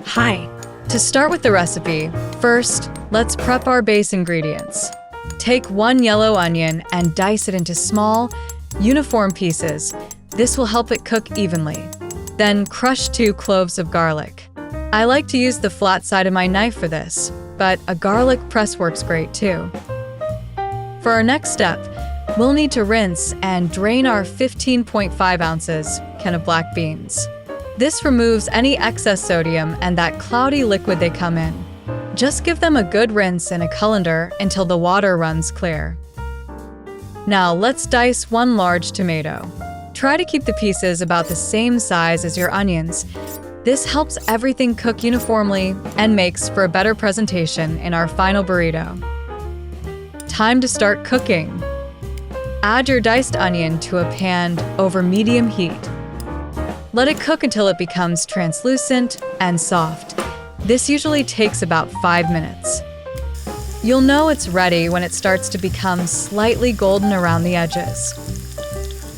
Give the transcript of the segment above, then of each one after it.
Hi. To start with the recipe, first, let's prep our base ingredients. Take 1 yellow onion and dice it into small, uniform pieces. This will help it cook evenly. Then crush 2 cloves of garlic. I like to use the flat side of my knife for this, but a garlic press works great too. For our next step, we'll need to rinse and drain our 15.5 ounces can of black beans. This removes any excess sodium and that cloudy liquid they come in. Just give them a good rinse in a colander until the water runs clear. Now let's dice 1 large tomato. Try to keep the pieces about the same size as your onions. This helps everything cook uniformly and makes for a better presentation in our final burrito. Time to start cooking. Add your diced onion to a pan over medium heat. Let it cook until it becomes translucent and soft. This usually takes about 5 minutes. You'll know it's ready when it starts to become slightly golden around the edges.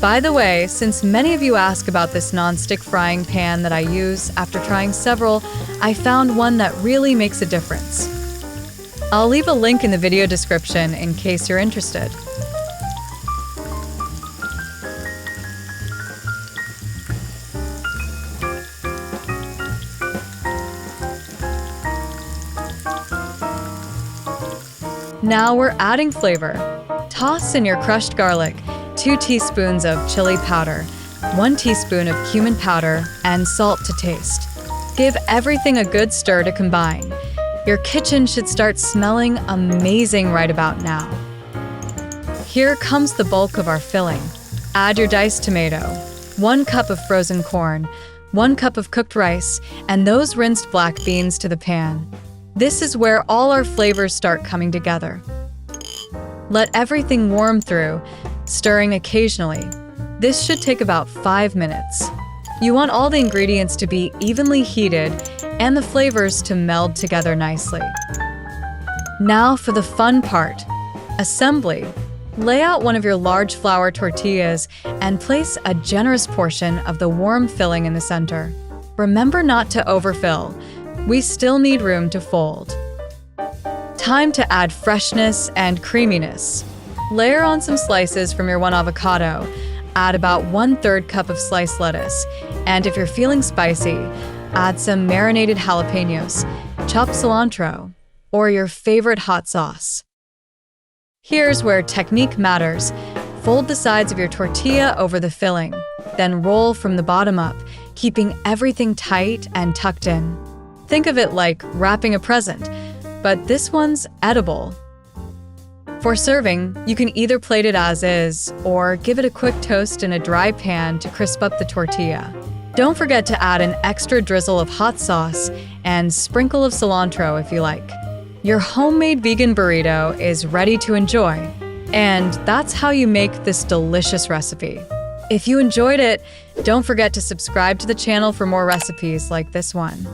By the way, since many of you ask about this non-stick frying pan that I use after trying several, I found one that really makes a difference. I'll leave a link in the video description in case you're interested. Now we're adding flavor. Toss in your crushed garlic, 2 teaspoons of chili powder, 1 teaspoon of cumin powder, and salt to taste. Give everything a good stir to combine. Your kitchen should start smelling amazing right about now. Here comes the bulk of our filling. Add your diced tomato, 1 cup of frozen corn, 1 cup of cooked rice, and those rinsed black beans to the pan. This is where all our flavors start coming together. Let everything warm through, stirring occasionally. This should take about 5 minutes. You want all the ingredients to be evenly heated and the flavors to meld together nicely. Now for the fun part, assembly. Lay out one of your large flour tortillas and place a generous portion of the warm filling in the center. Remember not to overfill. We still need room to fold. Time to add freshness and creaminess. Layer on some slices from your 1 avocado. Add about 1/3 cup of sliced lettuce. And if you're feeling spicy, add some marinated jalapeños, chopped cilantro, or your favorite hot sauce. Here's where technique matters. Fold the sides of your tortilla over the filling, then roll from the bottom up, keeping everything tight and tucked in. Think of it like wrapping a present, but this one's edible. For serving, you can either plate it as is or give it a quick toast in a dry pan to crisp up the tortilla. Don't forget to add an extra drizzle of hot sauce and sprinkle of cilantro if you like. Your homemade vegan burrito is ready to enjoy, and that's how you make this delicious recipe. If you enjoyed it, don't forget to subscribe to the channel for more recipes like this one.